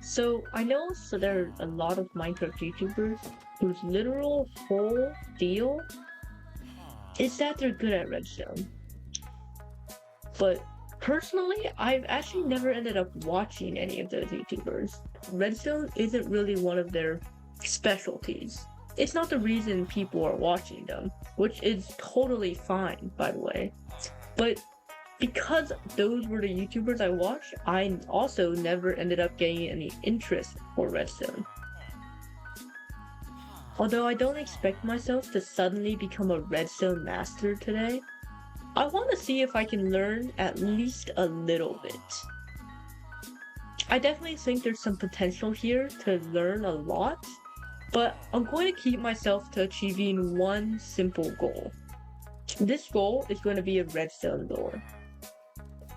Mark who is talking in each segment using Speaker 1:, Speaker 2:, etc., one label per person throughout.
Speaker 1: So I know there are a lot of Minecraft YouTubers whose literal whole deal is that they're good at redstone. But personally, I've actually never ended up watching any of those YouTubers. Redstone isn't really one of their specialties. It's not the reason people are watching them, which is totally fine, by the way. But because those were the YouTubers I watched, I also never ended up getting any interest for redstone. Although I don't expect myself to suddenly become a redstone master today, I want to see if I can learn at least a little bit. I definitely think there's some potential here to learn a lot, but I'm going to keep myself to achieving one simple goal. This goal is going to be a redstone door.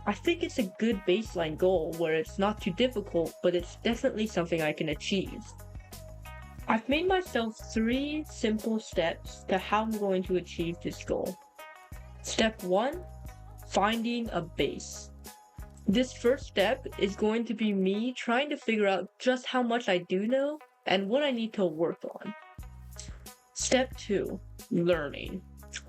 Speaker 1: I think it's a good baseline goal where it's not too difficult, but it's definitely something I can achieve. I've made myself 3 simple steps to how I'm going to achieve this goal. Step 1, finding a base. This first step is going to be me trying to figure out just how much I do know and what I need to work on. Step 2, learning.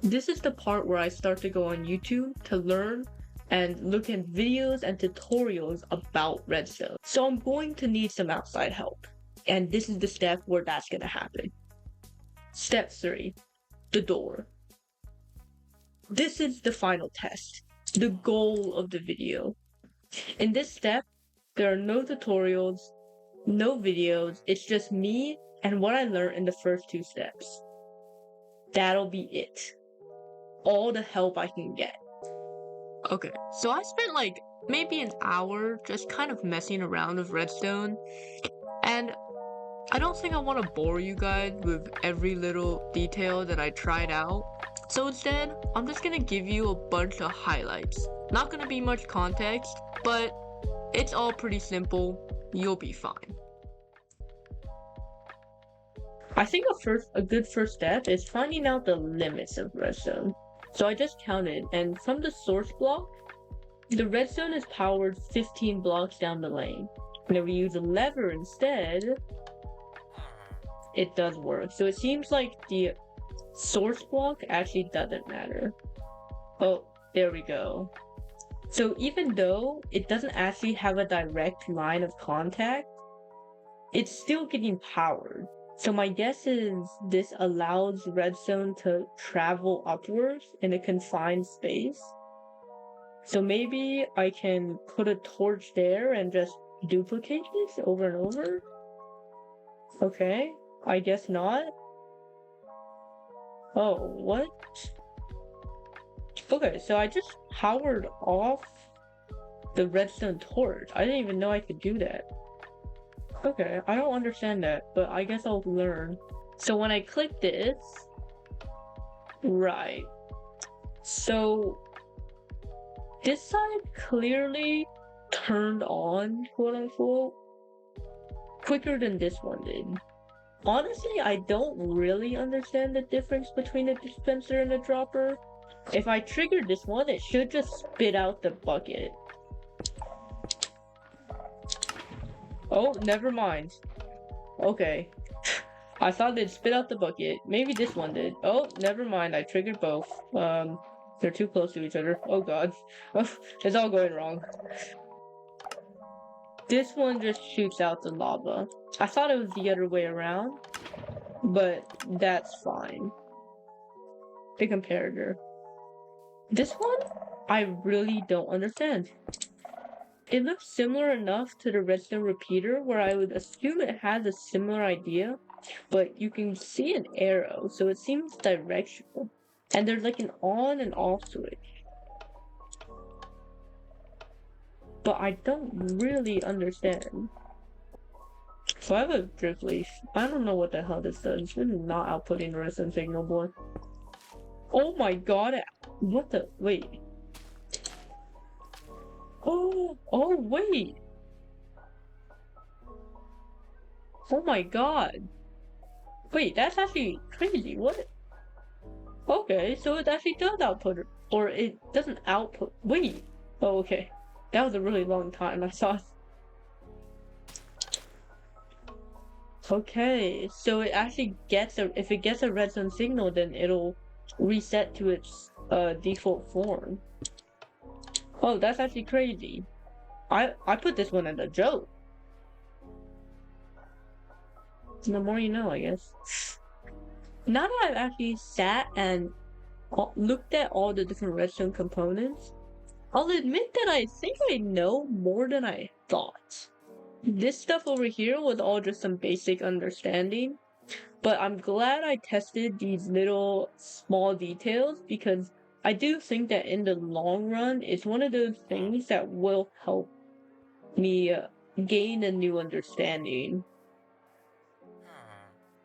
Speaker 1: This is the part where I start to go on YouTube to learn and look at videos and tutorials about redstone. So I'm going to need some outside help. And this is the step where that's going to happen. Step 3, the door. This is the final test, the goal of the video. In this step, there are no tutorials, no videos, it's just me and what I learned in the first 2 steps. That'll be it. All the help I can get. Okay, so I spent like maybe an hour just kind of messing around with redstone, and I don't think I want to bore you guys with every little detail that I tried out. So instead, I'm just gonna give you a bunch of highlights. Not gonna be much context, but it's all pretty simple. You'll be fine. I think a good first step is finding out the limits of redstone. So I just counted, and from the source block, the redstone is powered 15 blocks down the lane. And if we use a lever instead, it does work. So it seems like the source block actually doesn't matter. Oh, there we go. So even though it doesn't actually have a direct line of contact, it's still getting powered. So my guess is this allows redstone to travel upwards in a confined space. So maybe I can put a torch there and just duplicate this over and over? Okay, I guess not. Oh, what? Okay, so I just powered off the redstone torch. I didn't even know I could do that. Okay, I don't understand that, but I guess I'll learn. So when I click this, right. So this side clearly turned on, quote unquote, quicker than this one did. Honestly, I don't really understand the difference between a dispenser and a dropper. If I trigger this one, it should just spit out the bucket. Oh, never mind. Okay. I thought they'd spit out the bucket. Maybe this one did. Oh, never mind. I triggered both. They're too close to each other. Oh god. It's all going wrong. This one just shoots out the lava. I thought it was the other way around, but that's fine. The comparator. This one, I really don't understand. It looks similar enough to the redstone repeater where I would assume it has a similar idea, but you can see an arrow, so it seems directional. And there's like an on and off switch. But I don't really understand. So I have a drip leaf. I don't know what the hell this does. This is not outputting the redstone signal, boy. Oh my god, what the, wait. Oh wait. Oh my god. Wait, that's actually crazy. What? Okay, so it actually does output, or it doesn't output. Wait. Oh, okay. That was a really long time. I saw. Okay, so it actually gets if it gets a redstone signal, then it'll reset to its default form. Oh, that's actually crazy. I put this one as a joke. The more you know, I guess. Now that I've actually sat and looked at all the different redstone components, I'll admit that I think I know more than I thought. This stuff over here was all just some basic understanding, but I'm glad I tested these little small details because I do think that in the long run, it's one of those things that will help me gain a new understanding.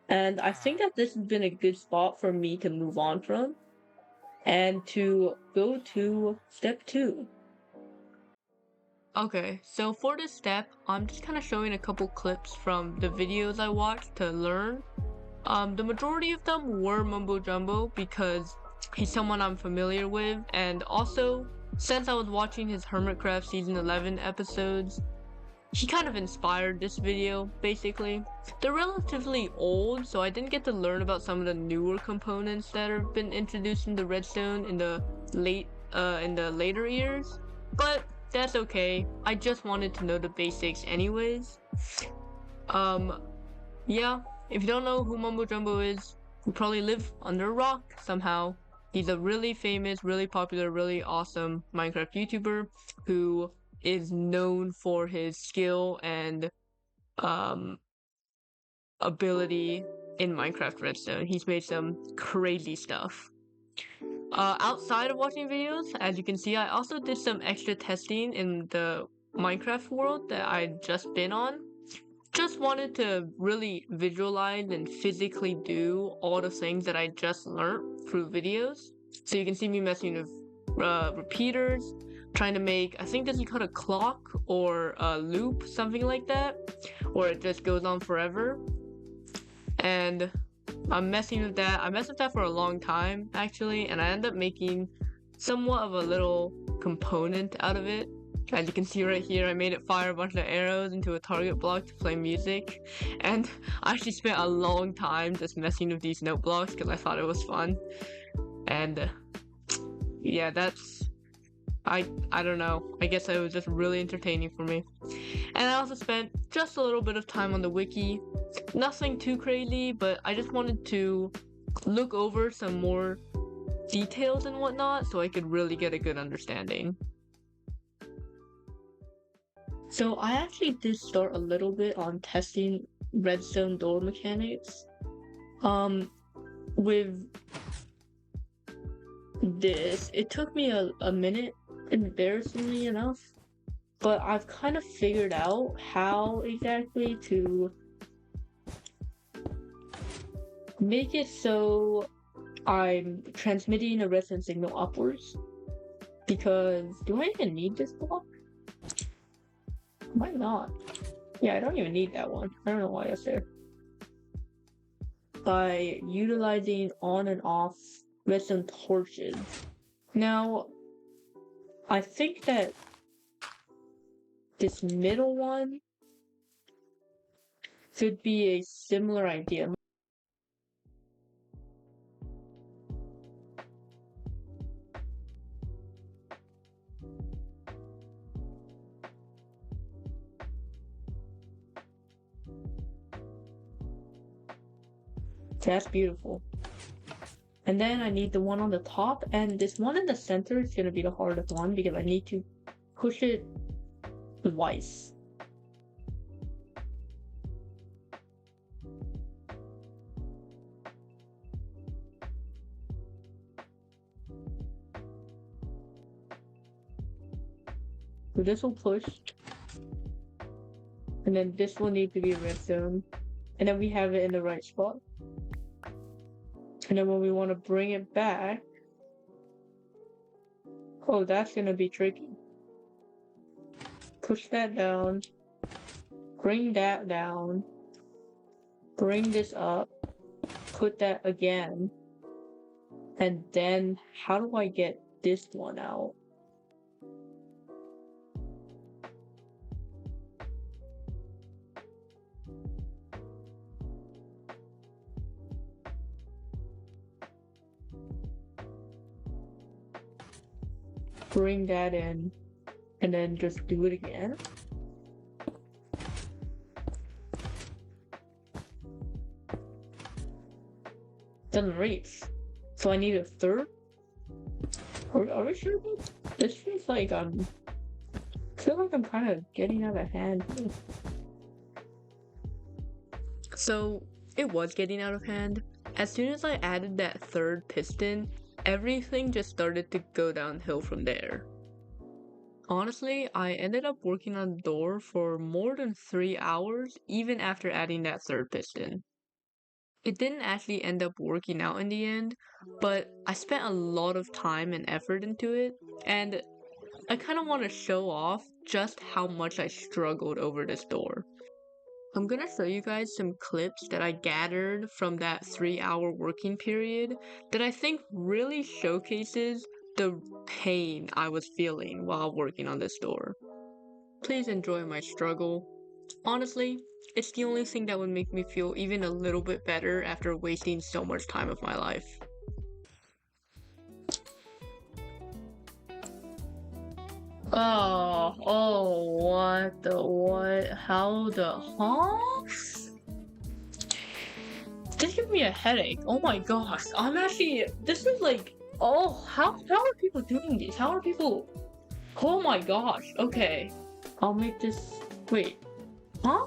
Speaker 1: And I think that this has been a good spot for me to move on from and to go to step 2. Okay, so for this step, I'm just kind of showing a couple clips from the videos I watched to learn. The majority of them were Mumbo Jumbo because he's someone I'm familiar with, and also since I was watching his Hermitcraft Season 11 episodes, he kind of inspired this video, basically. They're relatively old, so I didn't get to learn about some of the newer components that have been introduced into Redstone in the later years, but that's okay. I just wanted to know the basics anyways. Yeah, if you don't know who Mumbo Jumbo is, you probably live under a rock somehow. He's a really famous, really popular, really awesome Minecraft YouTuber who is known for his skill and ability in Minecraft Redstone. He's made some crazy stuff. Outside of watching videos, as you can see, I also did some extra testing in the Minecraft world that I'd just been on. Just wanted to really visualize and physically do all the things that I just learned through videos. So you can see me messing with repeaters, trying to make, I think this is called a clock or a loop, something like that, or it just goes on forever. And I'm messing with that. I messed with that for a long time, actually, and I ended up making somewhat of a little component out of it. As you can see right here, I made it fire a bunch of arrows into a target block to play music, and I actually spent a long time just messing with these note blocks because I thought it was fun. And yeah, I don't know. I guess it was just really entertaining for me. And I also spent just a little bit of time on the wiki. Nothing too crazy, but I just wanted to look over some more details and whatnot so I could really get a good understanding. So I actually did start a little bit on testing redstone door mechanics. With this, it took me a minute, embarrassingly enough, but I've kind of figured out how exactly to make it so I'm transmitting a redstone signal upwards. Because, do I even need this block? Might not. Yeah, I don't even need that one. I don't know why that's there. By utilizing on and off redstone torches. Now, I think that this middle one should be a similar idea. That's beautiful. And then I need the one on the top, and this one in the center is going to be the hardest one because I need to push it twice. So this will push, and then this will need to be a redstone, and then we have it in the right spot. And then when we want to bring it back, oh, that's gonna be tricky. Push that down, bring that down, bring this up, put that again, and then how do I get this one out? bring that in, and then just do it again. Doesn't reach. So I need a third? Are we sure about this? Feels like I feel like I'm kind of getting out of hand. So it was getting out of hand. As soon as I added that third piston, everything just started to go downhill from there. Honestly, I ended up working on the door for more than 3 hours, even after adding that third piston. It didn't actually end up working out in the end, but I spent a lot of time and effort into it, and I kind of want to show off just how much I struggled over this door. I'm gonna show you guys some clips that I gathered from that 3-hour working period that I think really showcases the pain I was feeling while working on this door. Please enjoy my struggle. Honestly, it's the only thing that would make me feel even a little bit better after wasting so much time of my life. What the what? How the huh? This gives me a headache. Oh my gosh. This is like, how are people doing this? How are people, oh my gosh. Okay. I'll make this, wait. Huh?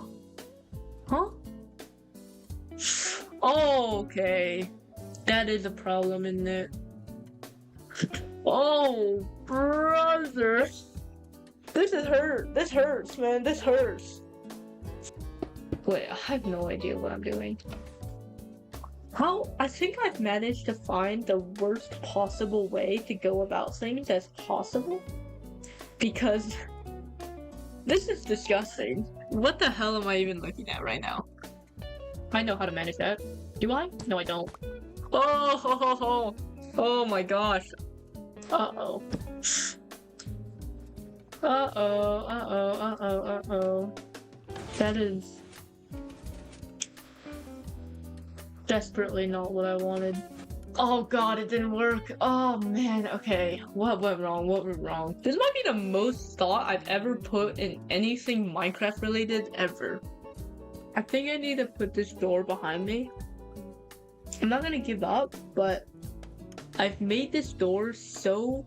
Speaker 1: Huh? Oh, okay. That is a problem, isn't it? Oh, brother. This hurts, man. This hurts. Wait, I have no idea what I'm doing. I think I've managed to find the worst possible way to go about things as possible. Because this is disgusting. What the hell am I even looking at right now? I know how to manage that. Do I? No, I don't. Oh my gosh. Uh-oh. Uh-oh. That is desperately not what I wanted. Oh god, it didn't work. Oh man, okay. What went wrong? What went wrong? This might be the most thought I've ever put in anything Minecraft related ever. I think I need to put this door behind me. I'm not gonna give up, but I've made this door so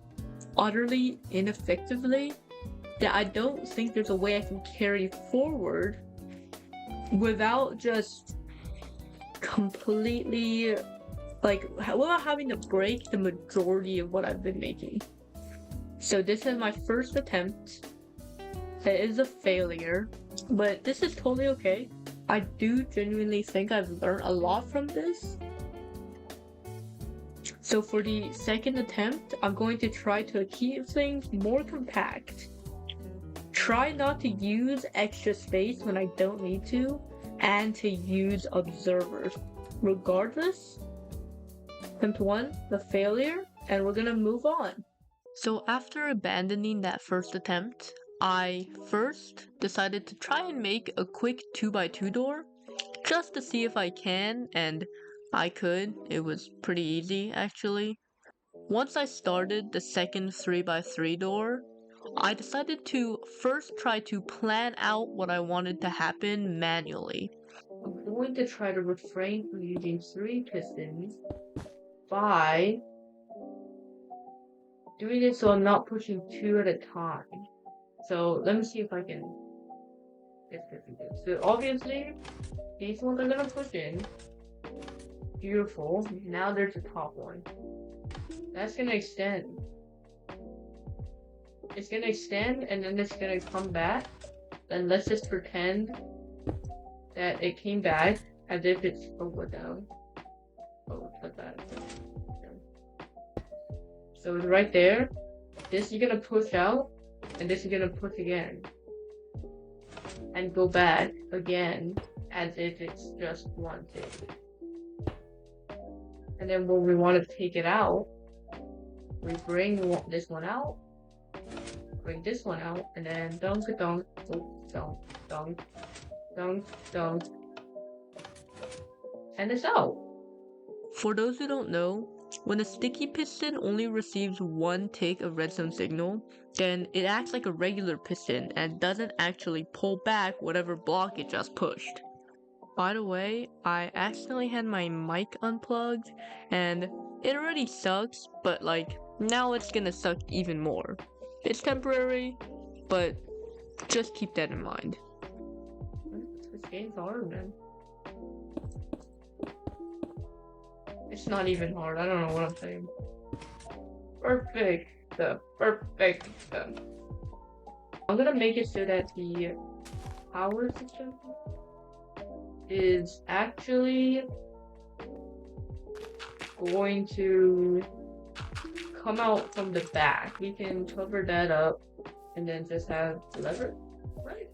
Speaker 1: utterly ineffectively that I don't think there's a way I can carry forward without just completely, without having to break the majority of what I've been making. So this is my first attempt. It is a failure, but this is totally okay. I do genuinely think I've learned a lot from this. So for the second attempt, I'm going to try to keep things more compact. Try not to use extra space when I don't need to, and to use observers. Regardless, attempt 1, the failure, and we're gonna move on. So after abandoning that first attempt, I first decided to try and make a quick 2x2 door, just to see if I can, and I could. It was pretty easy, actually. Once I started the second 3x3 door, I decided to first try to plan out what I wanted to happen manually. I'm going to try to refrain from using 3 pistons by doing it so I'm not pushing 2 at a time. So let me see if I can get this. So obviously, these ones are gonna push in. Beautiful. Now there's a top one. That's gonna extend. It's gonna extend and then it's gonna come back. Then let's just pretend that it came back as if it's down. Oh, it's that. So it's right there. This you're gonna push out, and this you're gonna push again. And go back again as if it's just one thing. And then when we want to take it out, we bring this one out, bring this one out, and then dunk, dunk, dunk, dunk, dunk, dunk, and it's out. For those who don't know, When a sticky piston only receives one tick of redstone signal, then it acts like a regular piston and doesn't actually pull back whatever block it just pushed. By the way, I accidentally had my mic unplugged, and it already sucks, but like, now it's gonna suck even more. It's temporary, but just keep that in mind. This game's hard, man. It's not even hard, I don't know what I'm saying. Perfect. Perfect. I'm gonna make it so that the power system is actually going to come out from the back. We can cover that up and then just have the lever, right?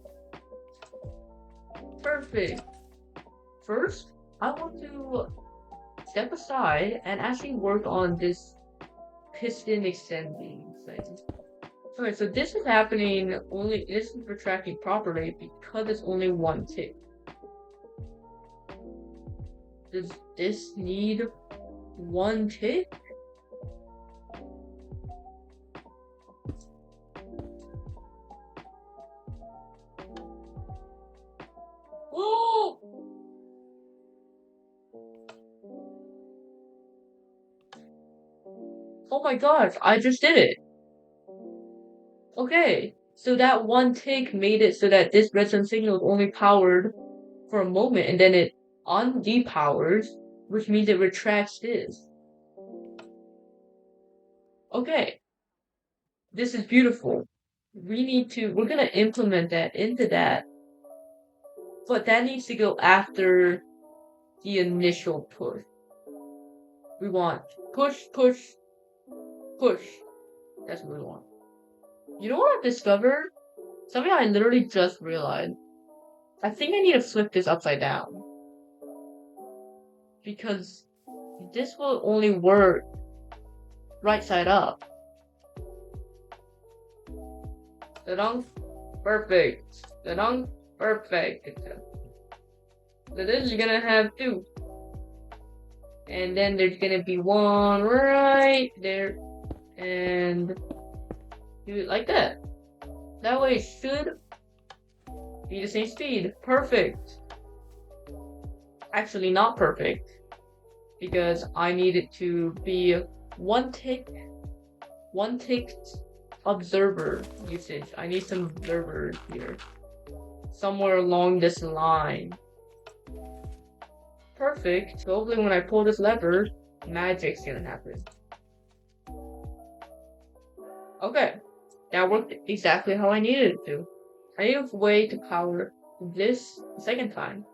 Speaker 1: Perfect. First, I want to step aside and actually work on this piston extending thing. Okay, so this is happening this is retracting properly because it's only one tick. Does this need one tick? Oh! Oh my gosh, I just did it. Okay, so that one tick made it so that this redstone signal is only powered for a moment and then it undepowers, which means it retracts this. Okay, this is beautiful. We're gonna implement that into that, but that needs to go after the initial push. We want push, push, push. That's what we want. You know what I've discovered? Something I literally just realized. I think I need to flip this upside down. Because this will only work right side up. Da-dunk. Perfect. Da-dunk. Perfect. So this is gonna have two. And then there's gonna be one right there. And do it like that. That way it should be the same speed. Perfect. Actually not perfect. Because I need it to be one tick observer usage. I need some observers here. Somewhere along this line. Perfect. So hopefully when I pull this lever, magic's gonna happen. Okay. That worked exactly how I needed it to. I need a way to power this second time.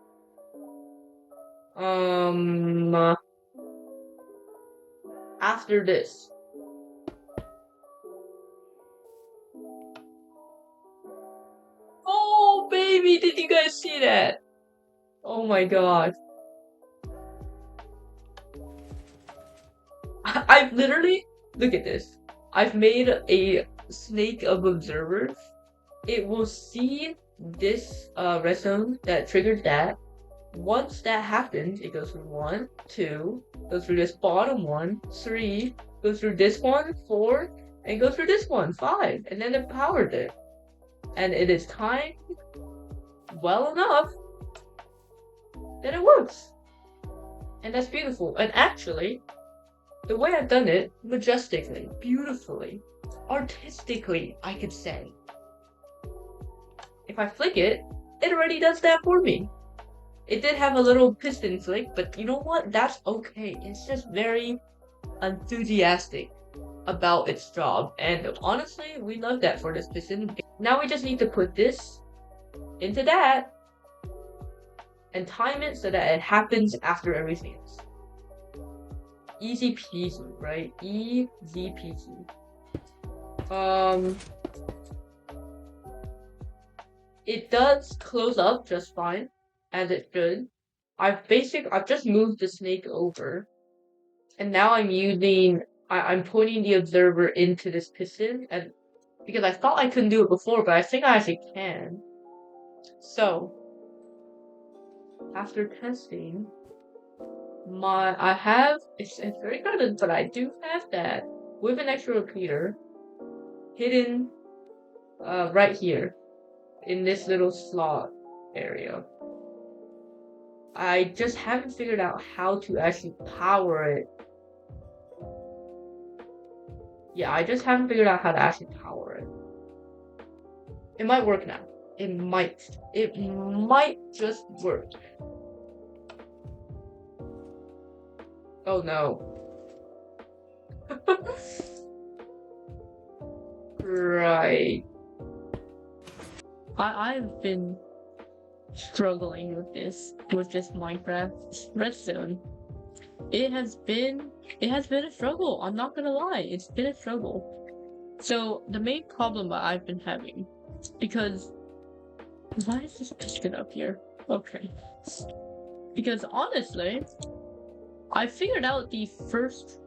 Speaker 1: After this. Oh, baby, did you guys see that? Oh my god. I've literally, look at this. I've made a snake of observers. It will see this redstone that triggered that. Once that happens, it goes through 1, 2, goes through this bottom one, 3, goes through this one, 4, and goes through this one, 5, and then it powered it. And it is timed well enough that it works. And that's beautiful. And actually, the way I've done it, majestically, beautifully, artistically, I could say. If I flick it, it already does that for me. It did have a little piston flick, but you know what? That's okay. It's just very enthusiastic about its job. And honestly, we love that for this piston. Now we just need to put this into that and time it so that it happens after everything else. Easy peasy, right? Easy peasy. It does close up just fine, as it should. I've just moved the snake over, and now I'm putting the observer into this piston, and because I thought I couldn't do it before, but I think I actually can. So, after testing, it's very crowded, but I do have that with an extra repeater hidden right here in this little slot area. I just haven't figured out how to actually power it. Yeah, I just haven't figured out how to actually power it. It might work now. It might just work. Oh no. Right. I've been struggling with this Minecraft redstone. It has been a struggle. I'm not gonna lie, it's been a struggle. So the main problem that I've been having, because why is this piston up here? Okay. Because honestly, I figured out the first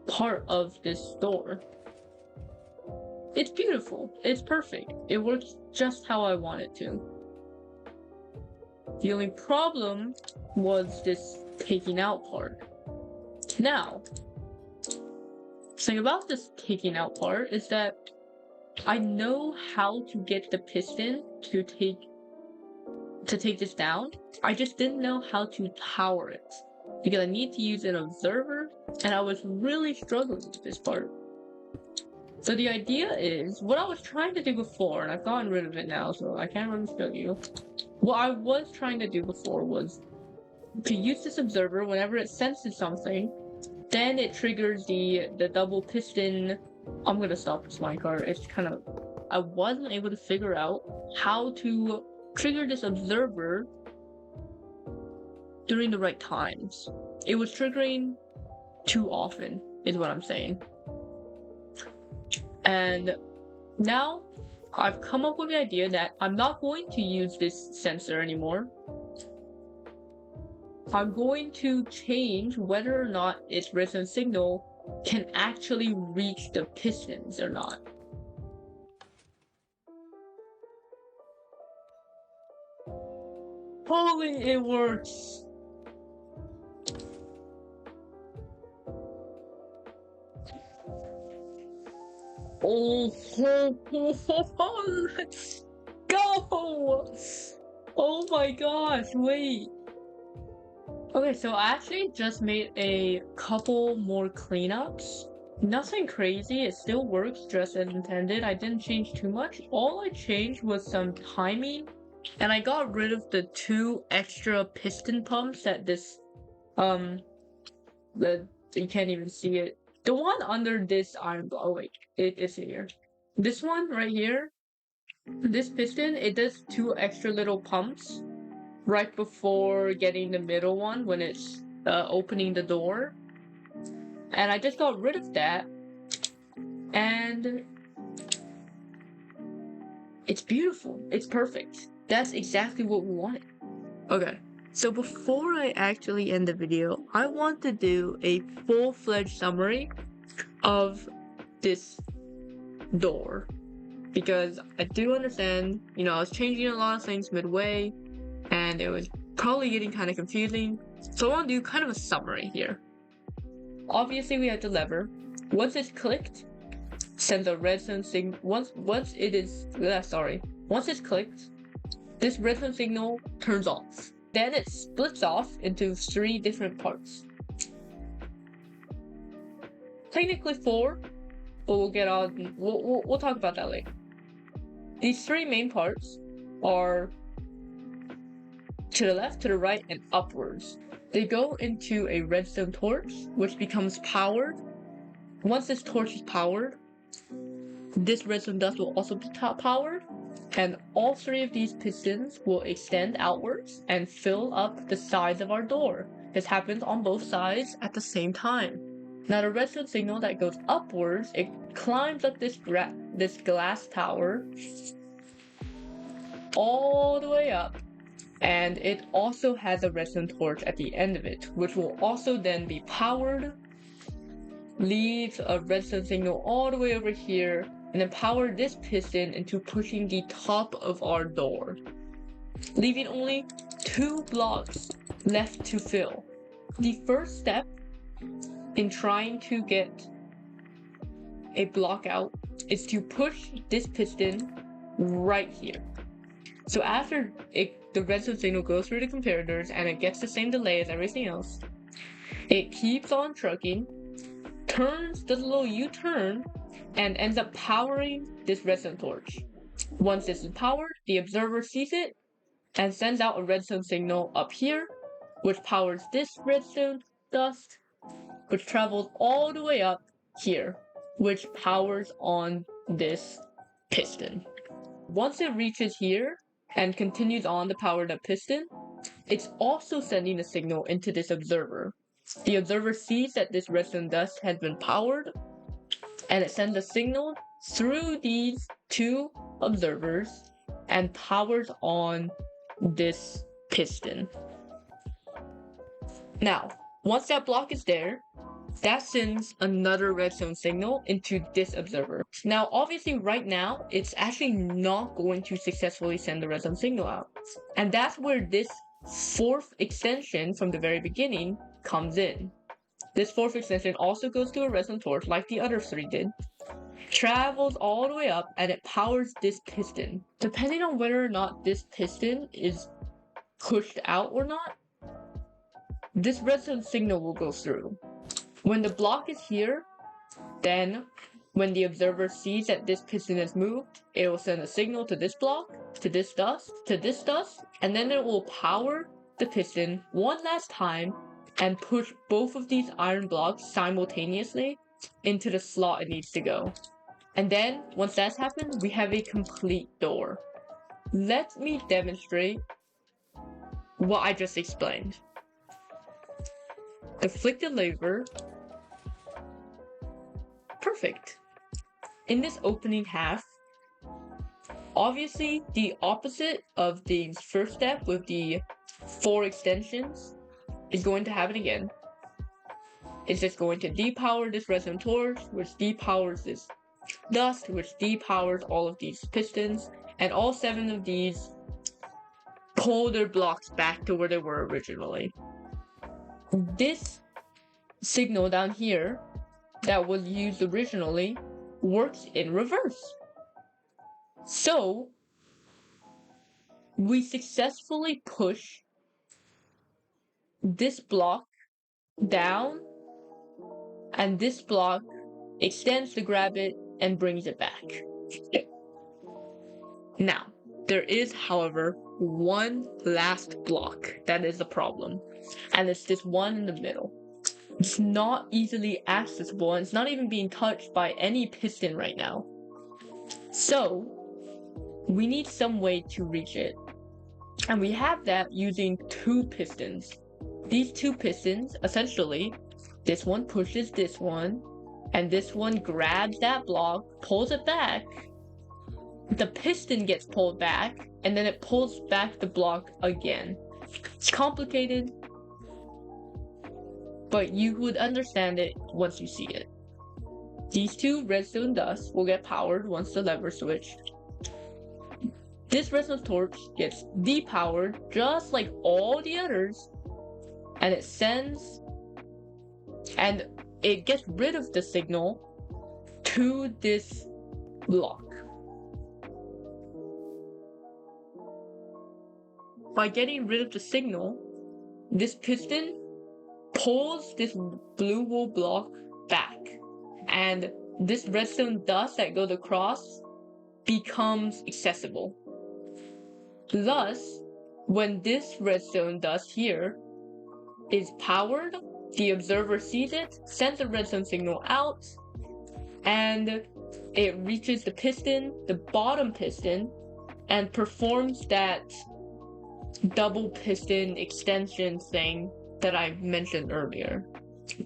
Speaker 1: part of this door. It's beautiful. It's perfect. It works just how I want it to. The only problem was this taking out part. Now, the thing about this taking out part is that I know how to get the piston to take this down. I just didn't know how to power it because I need to use an observer, and I was really struggling with this part. So the idea is, what I was trying to do before, and I've gotten rid of it now, so I can't really show you. What I was trying to do before was to use this observer whenever it senses something, then it triggers the double piston. I'm gonna stop this minecart. It's kind of, I wasn't able to figure out how to trigger this observer during the right times. It was triggering too often, is what I'm saying. And now I've come up with the idea that I'm not going to use this sensor anymore. I'm going to change whether or not its redstone signal can actually reach the pistons or not. Holy, it works! Oh, let's go! Oh my gosh, wait. Okay, so I actually just made a couple more cleanups. Nothing crazy, it still works just as intended. I didn't change too much. All I changed was some timing, and I got rid of the 2 extra piston pumps that this, you can't even see it. The one under this iron block, oh wait, it's here. This one right here, this piston, it does 2 extra little pumps right before getting the middle one when it's opening the door. And I just got rid of that, and it's beautiful. It's perfect. That's exactly what we wanted. Okay. So before I actually end the video, I want to do a full-fledged summary of this door, because I do understand, you know, I was changing a lot of things midway, and it was probably getting kind of confusing. So I want to do kind of a summary here. Obviously, we have the lever. Once it's clicked, sends a redstone signal. Once it's clicked, this redstone signal turns off. Then it splits off into 3 different parts. Technically 4, but we'll get on. We'll talk about that later. These 3 main parts are to the left, to the right, and upwards. They go into a redstone torch, which becomes powered. Once this torch is powered, this redstone dust will also be powered, and all 3 of these pistons will extend outwards and fill up the sides of our door. This happens on both sides at the same time. Now the redstone signal that goes upwards, it climbs up this glass tower all the way up, and it also has a redstone torch at the end of it, which will also then be powered, leaves a redstone signal all the way over here, and then power this piston into pushing the top of our door, leaving only 2 blocks left to fill. The first step in trying to get a block out is to push this piston right here. So after the redstone signal goes through the comparators and it gets the same delay as everything else, it keeps on trucking, does a little U-turn, and ends up powering this redstone torch. Once this is powered, the observer sees it and sends out a redstone signal up here, which powers this redstone dust, which travels all the way up here, which powers on this piston. Once it reaches here and continues on to power the piston, it's also sending a signal into this observer. The observer sees that this redstone dust has been powered, and it sends a signal through these two observers and powers on this piston. Now, once that block is there, that sends another redstone signal into this observer. Now, obviously right now, it's actually not going to successfully send the redstone signal out. And that's where this fourth extension from the very beginning comes in. This fourth extension also goes to a redstone torch like the other three did, travels all the way up, and it powers this piston. Depending on whether or not this piston is pushed out or not, this redstone signal will go through. When the block is here, then when the observer sees that this piston is moved, it will send a signal to this block, to this dust, and then it will power the piston one last time and push both of these iron blocks simultaneously into the slot it needs to go. And then, once that's happened, we have a complete door. Let me demonstrate what I just explained. Deflect the lever. Perfect. In this opening half, obviously the opposite of the first step with the 4 extensions is going to happen again. It's just going to depower this redstone torch, which depowers this dust, which depowers all of these pistons, and all 7 of these pull their blocks back to where they were originally. This signal down here that was used originally works in reverse. So we successfully push this block down, and this block extends to grab it and brings it back. Now, there is, however, one last block that is a problem, and it's this one in the middle. It's not easily accessible, and it's not even being touched by any piston right now. So, we need some way to reach it. And we have that using 2 pistons. These 2 pistons, essentially, this one pushes this one, and this one grabs that block, pulls it back. The piston gets pulled back, and then it pulls back the block again. It's complicated, but you would understand it once you see it. These 2 redstone dusts will get powered once the lever switch. This redstone torch gets depowered just like all the others, and it sends, and it gets rid of the signal to this block. By getting rid of the signal, this piston pulls this blue wool block back, and this redstone dust that goes across becomes accessible. Thus, when this redstone dust here is powered, the observer sees it, sends a redstone signal out, and it reaches the piston, the bottom piston, and performs that double piston extension thing that I mentioned earlier.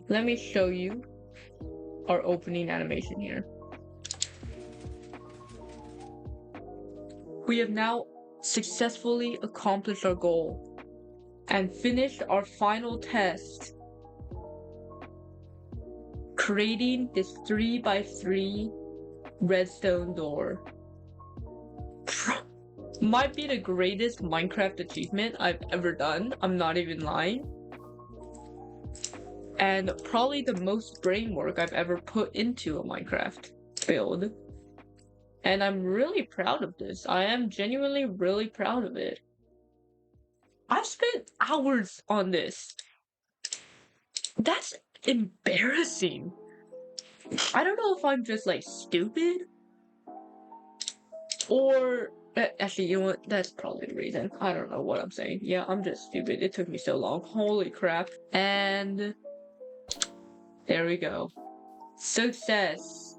Speaker 1: Let me show you our opening animation here. We have now successfully accomplished our goal and finished our final test, creating this 3x3 redstone door. Might be the greatest Minecraft achievement I've ever done. I'm not even lying. and probably the most brain work I've ever put into a Minecraft build. And I'm really proud of this. I am genuinely really proud of it. I've spent hours on this. That's embarrassing. I don't know if I'm just like stupid or actually, you know what? That's probably the reason. I don't know what I'm saying. Yeah, I'm just stupid. It took me so long. Holy crap. And there we go. Success.